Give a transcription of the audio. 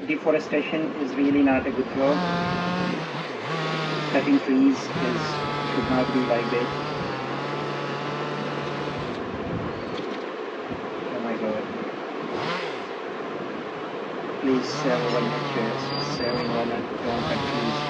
deforestation is really not a good job. Cutting trees should not be like this. Oh my god. Please save our nature, save environment, don't cut trees.